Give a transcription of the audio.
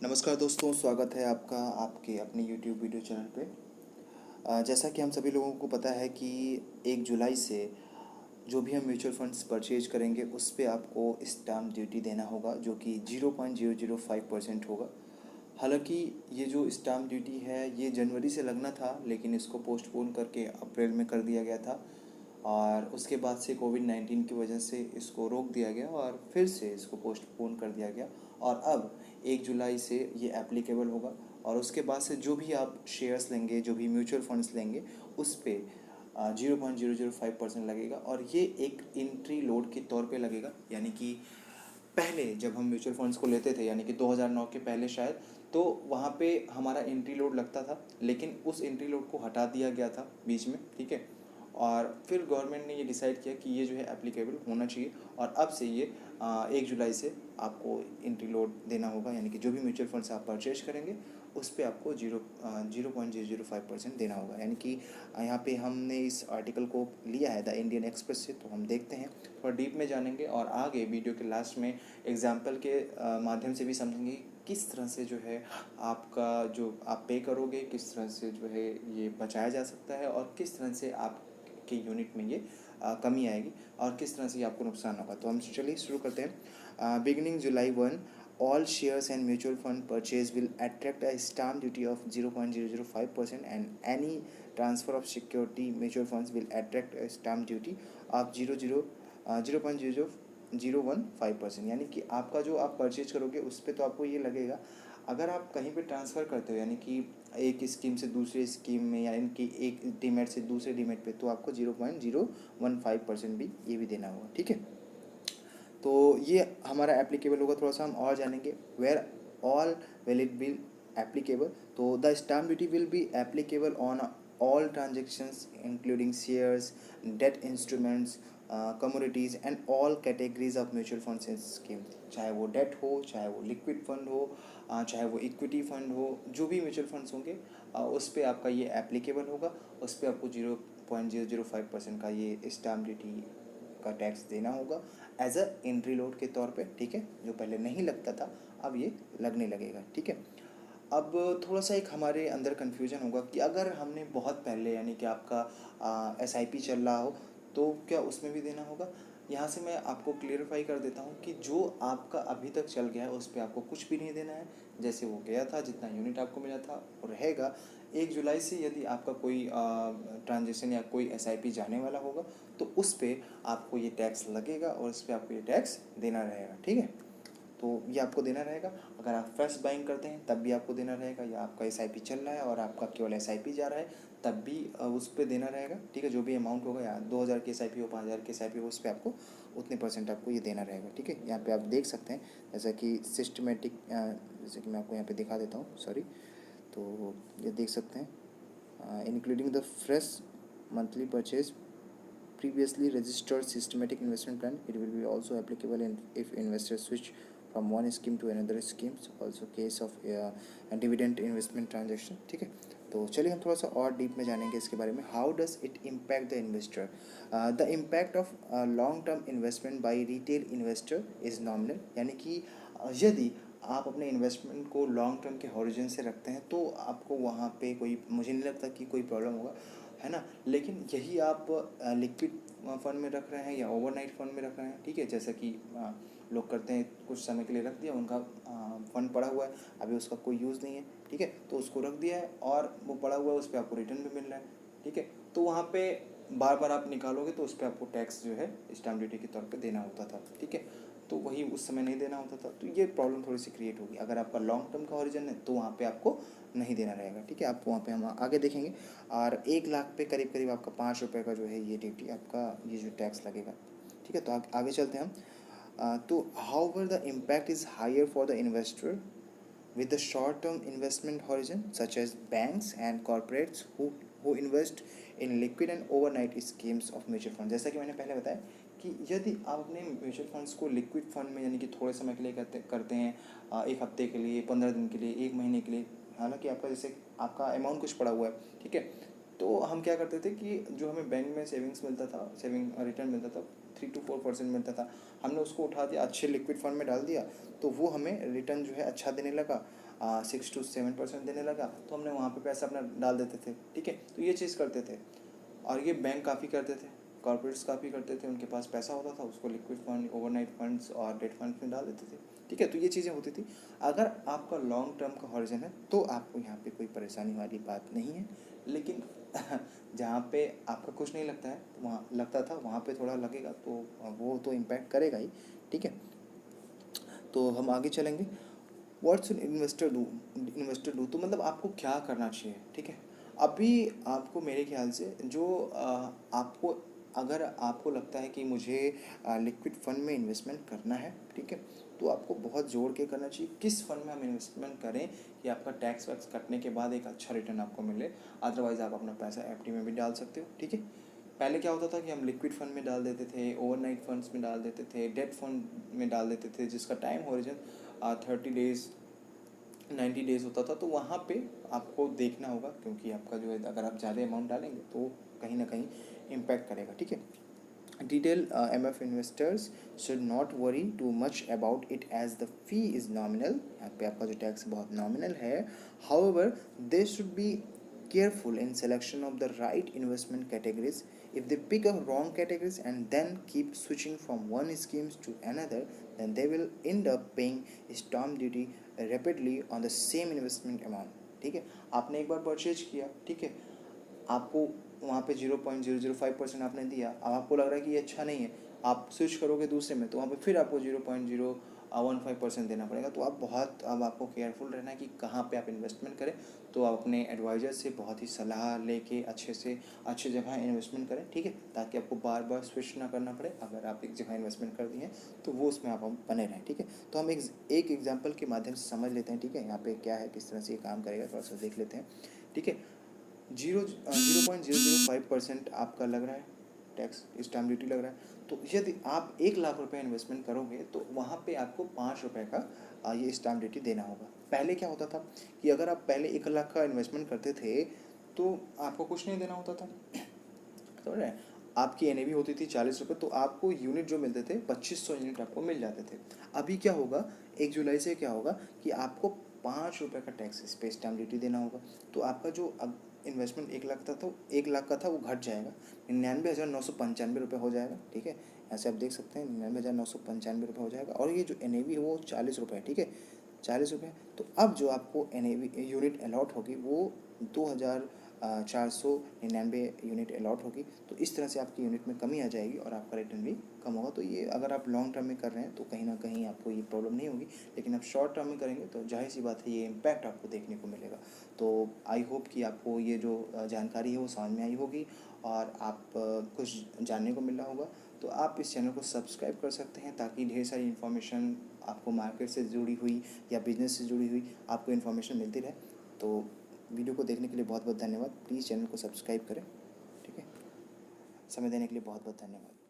नमस्कार दोस्तों, स्वागत है आपका आपके अपने YouTube वीडियो चैनल पे। जैसा कि हम सभी लोगों को पता है कि 1 जुलाई से जो भी हम म्यूचुअल फंड्स परचेज करेंगे उस पे आपको स्टैम्प ड्यूटी देना होगा, जो कि 0.005% होगा। हालांकि ये जो स्टैम्प ड्यूटी है ये जनवरी से लगना था, लेकिन इसको पोस्टपोन करके अप्रैल में कर दिया गया था। और उसके बाद से कोविड-19 की वजह से इसको रोक दिया गया और फिर से इसको पोस्टपोन कर दिया गया। और अब 1 जुलाई से ये एप्लीकेबल होगा। और उसके बाद से जो भी आप शेयर्स लेंगे, जो भी म्यूचुअल फंड्स लेंगे, उस पर 0.005% लगेगा। और ये एक एंट्री लोड के तौर पे लगेगा, यानी कि पहले जब हम म्यूचुअल फंड्स को लेते थे, यानी कि 2009 के पहले शायद, तो वहाँ पे हमारा एंट्री लोड लगता था, लेकिन उस एंट्री लोड को हटा दिया गया था बीच में, ठीक है। और फिर गवर्नमेंट ने ये डिसाइड किया कि ये जो है एप्लीकेबल होना चाहिए, और अब से ये 1 जुलाई से आपको एंट्री लोड देना होगा, यानी कि जो भी म्यूचुअल फंड्स आप परचेज करेंगे उस पर आपको 0.005% देना होगा। यानी कि यहाँ पे हमने इस आर्टिकल को लिया है द इंडियन एक्सप्रेस से, तो हम देखते हैं, थोड़ा डीप में जानेंगे और आगे वीडियो के लास्ट में एग्जाम्पल के माध्यम से भी समझेंगे किस तरह से जो है आपका जो आप पे करोगे, किस तरह से जो है ये बचाया जा सकता है, और किस तरह से आपके यूनिट में ये कमी आएगी और किस तरह से ये आपको नुकसान होगा। तो हम चलिए शुरू करते हैं। Beginning July 1, all shares and mutual fund purchase will attract a stamp duty of 0.005%, and any transfer of security mutual funds will attract a stamp duty of 0.015%। यानी कि आपका जो आप परचेज करोगे उस पर तो आपको ये लगेगा। अगर आप कहीं पे ट्रांसफ़र करते हो, यानी कि एक स्कीम से दूसरे स्कीम में, या इनकी एक डीमेट से दूसरे डीमेट पे, तो आपको 0.015% भी ये भी देना होगा, ठीक है। तो ये हमारा एप्लीकेबल होगा। थोड़ा सा हम और जानेंगे। Where all will it be applicable, तो the stamp duty will be applicable on all transactions including shares, debt instruments, commodities and all categories of mutual funds and scheme. चाहे वो डेट हो, चाहे वो लिक्विड फंड हो, चाहे वो equity fund हो, जो भी म्यूचुअल फंड्स होंगे उस पर आपका ये एप्लीकेबल होगा। उस पर आपको 0.005% का ये स्टैम्प ड्यूटी का टैक्स देना होगा एज अ एंट्री लोड के तौर पे, ठीक है। जो पहले नहीं लगता था अब ये लगने लगेगा, ठीक है। अब थोड़ा सा एक हमारे अंदर कन्फ्यूजन होगा कि अगर हमने बहुत पहले, यानी कि आपका SIP चल रहा हो, तो क्या उसमें भी देना होगा। यहाँ से मैं आपको क्लियरफाई कर देता हूँ कि जो आपका अभी तक चल गया है उस पर आपको कुछ भी नहीं देना है। जैसे वो गया था, जितना यूनिट आपको मिला था वो रहेगा। 1 जुलाई से यदि आपका कोई ट्रांजेक्शन या कोई SIP जाने वाला होगा तो उस पर आपको ये टैक्स लगेगा और उस पर आपको ये टैक्स देना रहेगा, ठीक है। तो ये आपको देना रहेगा। अगर आप फर्स्ट बाइंग करते हैं तब भी आपको देना रहेगा, या आपका SIP चल रहा है और आपका केवल SIP जा रहा है तब भी उस पर देना रहेगा, ठीक है। जो भी अमाउंट होगा, या 2,000 की SIP हो, 5,000 की SIP हो, उस पर आपको उतने % आपको ये देना रहेगा, ठीक है। यहाँ पे आप देख सकते हैं जैसा कि सिस्टमेटिक, जैसे कि मैं आपको यहाँ पे दिखा देता हूँ, सॉरी। तो ये देख सकते हैं, including the fresh monthly purchase previously registered systematic investment plan. It will be also applicable if investors switch from one scheme to another schemes, also case of dividend investment transaction, ठीक है। तो चलिए हम थोड़ा सा और डीप में जानेंगे इसके बारे में। How does it impact the investor. The impact of long term investment by retail investor is nominal, यानी कि यदि आप अपने इन्वेस्टमेंट को लॉन्ग टर्म के हॉरिजन से रखते हैं तो आपको वहाँ पे कोई, मुझे नहीं लगता कि कोई प्रॉब्लम होगा, है ना। लेकिन यही आप लिक्विड फंड में रख रहे हैं या ओवरनाइट फंड में रख रहे हैं, ठीक है, जैसा कि लोग करते हैं, कुछ समय के लिए रख दिया, उनका फंड पड़ा हुआ है, अभी उसका कोई यूज़ नहीं है, ठीक है, तो उसको रख दिया है और वो पड़ा हुआ है, उस पर आपको रिटर्न भी मिल रहा है, ठीक है। तो वहाँ पे बार बार आप निकालोगे तो उस पर आपको टैक्स जो है स्टैम्प ड्यूटी के तौर पे देना होता था, ठीक है। तो वही उस समय नहीं देना होता था, तो ये प्रॉब्लम थोड़ी सी क्रिएट होगी। अगर आपका लॉन्ग टर्म का ओरिजिन है तो वहाँ पे आपको नहीं देना रहेगा, ठीक है। आपको वहाँ पे हम आगे देखेंगे। और 1 लाख पे करीब करीब आपका 5 रुपये का जो है ये ड्यूटी आपका, ये जो टैक्स लगेगा, ठीक है। तो आगे चलते हैं हम। तो however the impact is higher for the investor with the short-term investment horizon, such as banks and corporates who invest in liquid and overnight schemes of mutual fund। जैसा कि मैंने पहले बताया कि यदि आप अपने म्यूचुअल फंड्स को लिक्विड फंड में, यानी कि थोड़े समय के लिए करते हैं, 1 हफ्ते के लिए, 15 दिन के लिए, 1 महीने के लिए, हालांकि आपका जैसे आपका अमाउंट कुछ पड़ा हुआ है, ठीक है। तो हम क्या करते थे कि जो हमें बैंक में सेविंग्स मिलता था, सेविंग रिटर्न मिलता था 3 to 4% मिलता था, हमने उसको उठा दिया, अच्छे लिक्विड फंड में डाल दिया, तो वो हमें रिटर्न जो है अच्छा देने लगा, 6 to 7% देने लगा, तो हमने वहाँ पे पैसा अपना डाल देते थे। ठीक है, तो ये चीज़ करते थे। और ये बैंक काफ़ी करते थे, कॉर्पोरेट्स काफ़ी करते थे, उनके पास पैसा होता था, उसको लिक्विड फंड, ओवरनाइट फंड्स और डेट फंड में डाल देते थे। ठीक है, तो ये चीज़ें होती थी। अगर आपका लॉन्ग टर्म का हॉरिजन है तो आपको यहाँ पे कोई परेशानी वाली बात नहीं है, लेकिन जहाँ पे आपका कुछ नहीं लगता है, वहाँ लगता था, वहाँ पे थोड़ा लगेगा, तो वो तो इम्पैक्ट करेगा ही। ठीक है, तो हम आगे चलेंगे। व्हाट्स एन इन्वेस्टर डू, तो मतलब आपको क्या करना चाहिए। ठीक है, अभी आपको मेरे ख्याल से जो आपको, अगर आपको लगता है कि मुझे लिक्विड फंड में इन्वेस्टमेंट करना है, ठीक है, तो आपको बहुत जोड़ के करना चाहिए किस फंड में हम इन्वेस्टमेंट करें कि आपका टैक्स वैक्स कटने के बाद एक अच्छा रिटर्न आपको मिले। अदरवाइज़ आप अपना पैसा एफडी में भी डाल सकते हो। ठीक है, पहले क्या होता था कि हम लिक्विड फंड में डाल देते थे, ओवरनाइट फंड्स में डाल देते थे, डेट फंड में डाल देते थे, जिसका टाइम हॉरिजन 30 डेज 90 डेज होता था। तो वहाँ पे आपको देखना होगा, क्योंकि आपका जो है, अगर आप ज़्यादा अमाउंट डालेंगे तो कहीं ना कहीं इम्पैक्ट करेगा। ठीक है, retail MF investors should not worry too much about it as the fee is nominal. यहाँ पे आपका जो टैक्स बहुत नॉमिनल है। However they should be careful in selection of the right investment categories. If they pick up wrong categories and then keep switching from one schemes to another, then they will end up paying stamp duty rapidly on the same investment amount. ठीक है, आपने एक बार purchase किया, ठीक है, आपको वहाँ पे 0.005% आपने दिया, अब आपको लग रहा है कि ये अच्छा नहीं है, आप स्विच करोगे दूसरे में, तो वहाँ पे फिर आपको 0.015% देना पड़ेगा। तो आप बहुत, अब आपको केयरफुल रहना है कि कहाँ पे आप इन्वेस्टमेंट करें। तो आप अपने एडवाइज़र से बहुत ही सलाह लेके अच्छे से अच्छी जगह इन्वेस्टमेंट करें। ठीक है, ताकि आपको बार बार स्विच ना करना पड़े। अगर आप एक जगह इन्वेस्टमेंट कर दिए हैं तो वो उसमें आप बने रहें। ठीक है, तो हम एक एग्जाम्पल के माध्यम से समझ लेते हैं। ठीक है, यहाँ पे क्या है, किस तरह से ये काम करेगा, थोड़ा सा देख लेते हैं। ठीक है, 0.005% आपका लग रहा है टैक्स, स्टैम्प ड्यूटी लग रहा है। तो यदि आप 1 लाख रुपए इन्वेस्टमेंट करोगे तो वहाँ पे आपको 5 रुपये का ये स्टैम्प ड्यूटी देना होगा। पहले क्या होता था कि अगर आप पहले 1 लाख का इन्वेस्टमेंट करते थे तो आपको कुछ नहीं देना होता था। समझ रहे हैं, आपकी NAV होती थी 40 रुपये, तो आपको यूनिट जो मिलते थे 2500 यूनिट आपको मिल जाते थे। अभी क्या होगा, 1 जुलाई से क्या होगा कि आपको 5 रुपये का टैक्स इस पर स्टैम्प ड्यूटी देना होगा। तो आपका जो अब इन्वेस्टमेंट 1 लाख था, तो 1 लाख का था वो घट जाएगा, 99,995 रुपये हो जाएगा। ठीक है, ऐसे आप देख सकते हैं 99,995 रुपये हो जाएगा। और ये जो NAV है वो 40 रुपये है। ठीक है, 40 रुपये। तो अब जो आपको NAV यूनिट अलॉट होगी वो 2,499 यूनिट अलॉट होगी। तो इस तरह से आपकी यूनिट में कमी आ जाएगी और आपका रिटर्न भी कम होगा। तो ये अगर आप लॉन्ग टर्म में कर रहे हैं तो कहीं ना कहीं आपको ये प्रॉब्लम नहीं होगी, लेकिन आप शॉर्ट टर्म में करेंगे तो जाहिर सी बात है ये इम्पैक्ट आपको देखने को मिलेगा। तो आई होप कि आपको ये जो जानकारी है वो समझ में आई होगी और आप कुछ जानने को मिल रहा होगा। तो आप इस चैनल को सब्सक्राइब कर सकते हैं ताकि ढेर सारी इन्फॉर्मेशन आपको मार्केट से जुड़ी हुई या बिजनेस से जुड़ी हुई आपको इन्फॉर्मेशन मिलती रहे। तो वीडियो को देखने के लिए बहुत बहुत धन्यवाद। प्लीज़ चैनल को सब्सक्राइब करें। ठीक है, समय देने के लिए बहुत बहुत धन्यवाद।